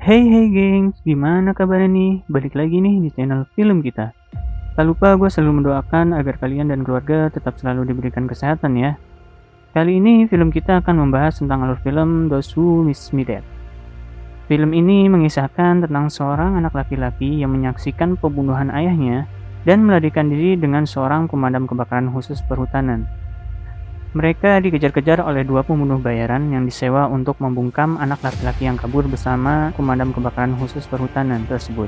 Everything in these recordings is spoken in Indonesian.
Hey hey gengs, gimana kabarnya nih? Balik lagi nih di channel film kita. Tak lupa gue selalu mendoakan agar kalian dan keluarga tetap selalu diberikan kesehatan ya. Kali ini film kita akan membahas tentang alur film Those Who Miss Me Dead. Film ini mengisahkan tentang seorang anak laki-laki yang menyaksikan pembunuhan ayahnya dan melarikan diri dengan seorang pemadam kebakaran khusus perhutanan. Mereka dikejar-kejar oleh dua pembunuh bayaran yang disewa untuk membungkam anak laki-laki yang kabur bersama pemadam kebakaran khusus perhutanan tersebut.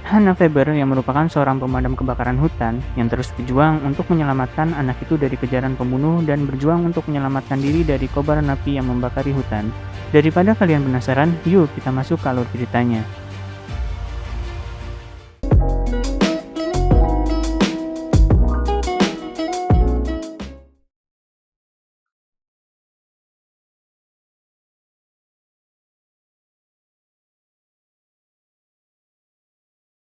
Hannah Faber yang merupakan seorang pemadam kebakaran hutan yang terus berjuang untuk menyelamatkan anak itu dari kejaran pembunuh dan berjuang untuk menyelamatkan diri dari kobaran api yang membakari hutan. Daripada kalian penasaran, yuk kita masuk ke alur ceritanya.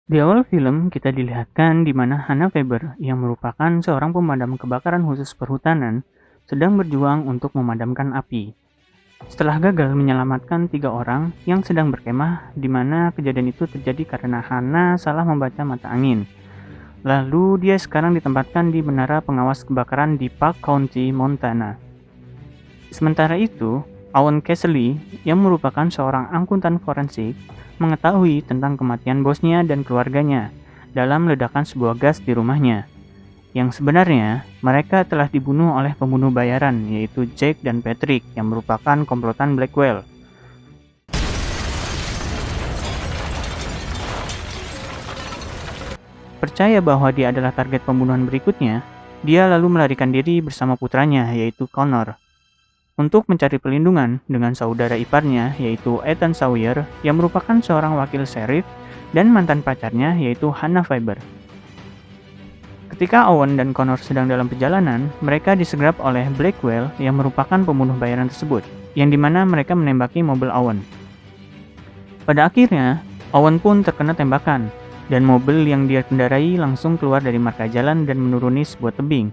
Di awal film, kita dilihatkan di mana Hannah Faber, yang merupakan seorang pemadam kebakaran khusus perhutanan, sedang berjuang untuk memadamkan api. Setelah gagal menyelamatkan 3 orang yang sedang berkemah, di mana kejadian itu terjadi karena Hannah salah membaca mata angin. Lalu dia sekarang ditempatkan di menara pengawas kebakaran di Park County, Montana. Sementara itu, Owen Casely, yang merupakan seorang akuntan forensik, mengetahui tentang kematian bosnya dan keluarganya dalam ledakan sebuah gas di rumahnya. Yang sebenarnya, mereka telah dibunuh oleh pembunuh bayaran, yaitu Jake dan Patrick, yang merupakan komplotan Blackwell. Percaya bahwa dia adalah target pembunuhan berikutnya, dia lalu melarikan diri bersama putranya, yaitu Connor, untuk mencari perlindungan dengan saudara iparnya, yaitu Ethan Sawyer, yang merupakan seorang wakil sheriff, dan mantan pacarnya, yaitu Hannah Faber. Ketika Owen dan Connor sedang dalam perjalanan, mereka disergap oleh Blackwell yang merupakan pembunuh bayaran tersebut, yang dimana mereka menembaki mobil Owen. Pada akhirnya, Owen pun terkena tembakan, dan mobil yang dia kendarai langsung keluar dari marka jalan dan menuruni sebuah tebing.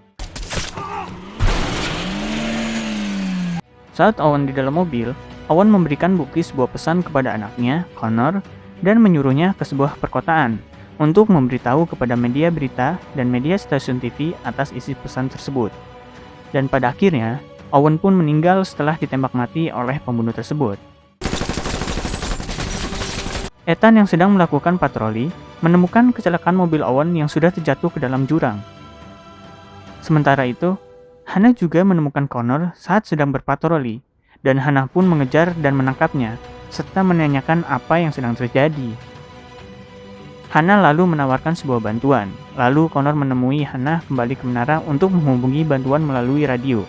Saat Owen di dalam mobil, Owen memberikan bukti sebuah pesan kepada anaknya, Connor, dan menyuruhnya ke sebuah perkotaan untuk memberitahu kepada media berita dan media stasiun TV atas isi pesan tersebut. Dan pada akhirnya, Owen pun meninggal setelah ditembak mati oleh pembunuh tersebut. Ethan yang sedang melakukan patroli menemukan kecelakaan mobil Owen yang sudah terjatuh ke dalam jurang. Sementara itu, Hannah juga menemukan Connor saat sedang berpatroli, dan Hannah pun mengejar dan menangkapnya, serta menanyakan apa yang sedang terjadi. Hannah lalu menawarkan sebuah bantuan, lalu Connor menemui Hannah kembali ke menara untuk menghubungi bantuan melalui radio.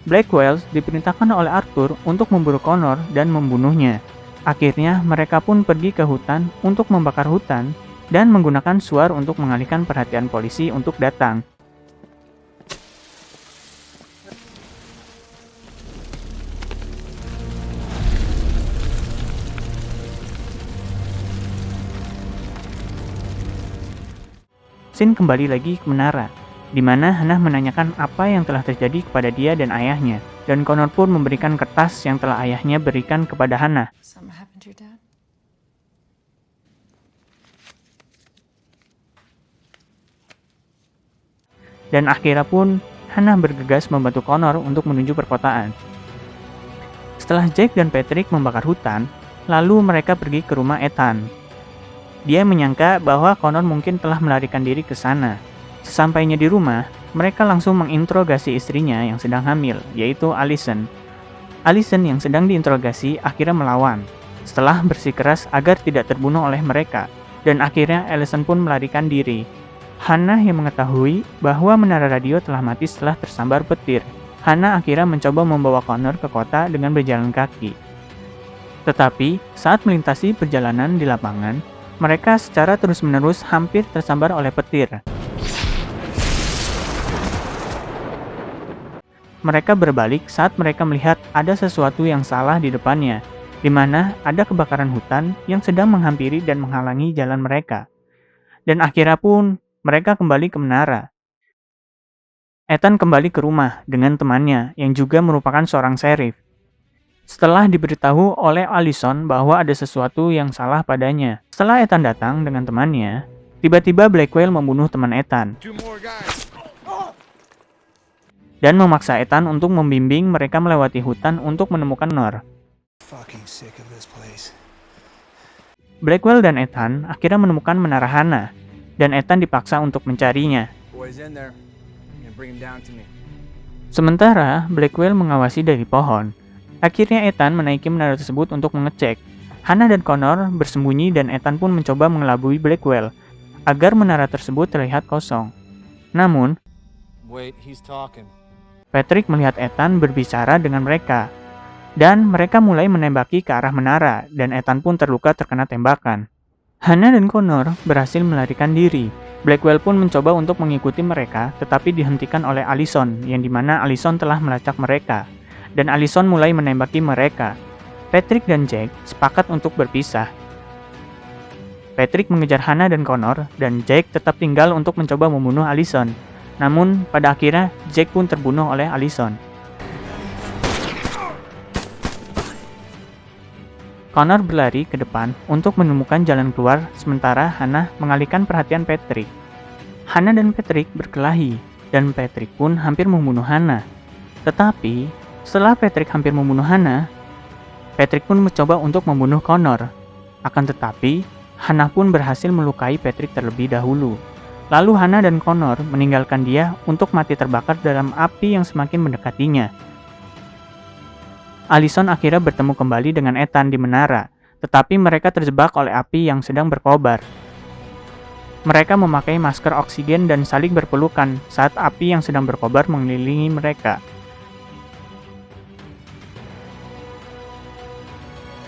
Blackwell diperintahkan oleh Arthur untuk memburu Connor dan membunuhnya. Akhirnya mereka pun pergi ke hutan untuk membakar hutan dan menggunakan suar untuk mengalihkan perhatian polisi untuk datang. Scene kembali lagi ke menara, di mana Hannah menanyakan apa yang telah terjadi kepada dia dan ayahnya, dan Connor pun memberikan kertas yang telah ayahnya berikan kepada Hannah. Dan akhirnya pun, Hannah bergegas membantu Connor untuk menuju perkotaan. Setelah Jake dan Patrick membakar hutan, lalu mereka pergi ke rumah Ethan. Dia menyangka bahwa Connor mungkin telah melarikan diri ke sana. Sesampainya di rumah, mereka langsung menginterogasi istrinya yang sedang hamil, yaitu Allison. Allison yang sedang diinterogasi akhirnya melawan, setelah bersikeras agar tidak terbunuh oleh mereka, dan akhirnya Allison pun melarikan diri. Hannah yang mengetahui bahwa menara radio telah mati setelah tersambar petir. Hannah akhirnya mencoba membawa Connor ke kota dengan berjalan kaki. Tetapi, saat melintasi perjalanan di lapangan, mereka secara terus-menerus hampir tersambar oleh petir. Mereka berbalik saat mereka melihat ada sesuatu yang salah di depannya, di mana ada kebakaran hutan yang sedang menghampiri dan menghalangi jalan mereka. Dan akhirnya pun, mereka kembali ke menara. Ethan kembali ke rumah dengan temannya yang juga merupakan seorang sheriff. Setelah diberitahu oleh Allison bahwa ada sesuatu yang salah padanya. Setelah Ethan datang dengan temannya, tiba-tiba Blackwell membunuh teman Ethan dan memaksa Ethan untuk membimbing mereka melewati hutan untuk menemukan Connor. Blackwell dan Ethan akhirnya menemukan menara Hannah, dan Ethan dipaksa untuk mencarinya. Sementara Blackwell mengawasi dari pohon. Akhirnya Ethan menaiki menara tersebut untuk mengecek. Hannah dan Connor bersembunyi dan Ethan pun mencoba mengelabui Blackwell agar menara tersebut terlihat kosong. Namun, Patrick melihat Ethan berbicara dengan mereka, dan mereka mulai menembaki ke arah menara, dan Ethan pun terluka terkena tembakan. Hannah dan Connor berhasil melarikan diri. Blackwell pun mencoba untuk mengikuti mereka, tetapi dihentikan oleh Allison, yang dimana Allison telah melacak mereka, dan Allison mulai menembaki mereka. Patrick dan Jack sepakat untuk berpisah. Patrick mengejar Hannah dan Connor, dan Jack tetap tinggal untuk mencoba membunuh Allison. Namun, pada akhirnya, Jack pun terbunuh oleh Allison. Connor berlari ke depan untuk menemukan jalan keluar, sementara Hannah mengalihkan perhatian Patrick. Hannah dan Patrick berkelahi, dan Patrick pun hampir membunuh Hannah. Tetapi, setelah Patrick hampir membunuh Hannah, Patrick pun mencoba untuk membunuh Connor. Akan tetapi, Hannah pun berhasil melukai Patrick terlebih dahulu. Lalu Hannah dan Connor meninggalkan dia untuk mati terbakar dalam api yang semakin mendekatinya. Allison akhirnya bertemu kembali dengan Ethan di menara, tetapi mereka terjebak oleh api yang sedang berkobar. Mereka memakai masker oksigen dan saling berpelukan saat api yang sedang berkobar mengelilingi mereka.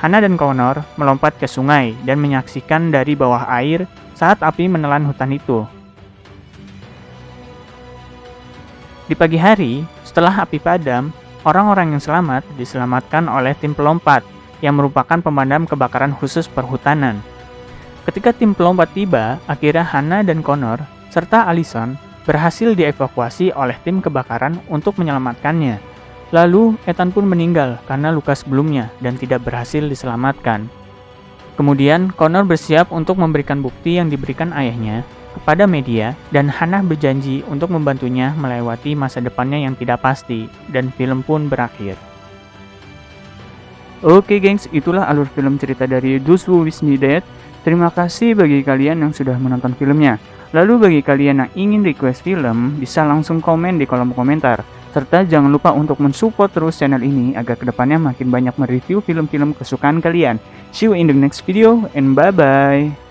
Hannah dan Connor melompat ke sungai dan menyaksikan dari bawah air saat api menelan hutan itu. Di pagi hari, setelah api padam, orang-orang yang selamat diselamatkan oleh tim pelompat yang merupakan pemadam kebakaran khusus perhutanan. Ketika tim pelompat tiba, akhirnya Hannah dan Connor serta Allison berhasil dievakuasi oleh tim kebakaran untuk menyelamatkannya. Lalu, Ethan pun meninggal karena luka sebelumnya dan tidak berhasil diselamatkan. Kemudian, Connor bersiap untuk memberikan bukti yang diberikan ayahnya kepada media, dan Hannah berjanji untuk membantunya melewati masa depannya yang tidak pasti, dan film pun berakhir. Oke gengs, itulah alur film cerita dari Those Who Wish Me Dead. Terima kasih bagi kalian yang sudah menonton filmnya. Lalu bagi kalian yang ingin request film, bisa langsung komen di kolom komentar. Serta jangan lupa untuk mensupport terus channel ini agar kedepannya makin banyak mereview film-film kesukaan kalian. See you in the next video and bye-bye.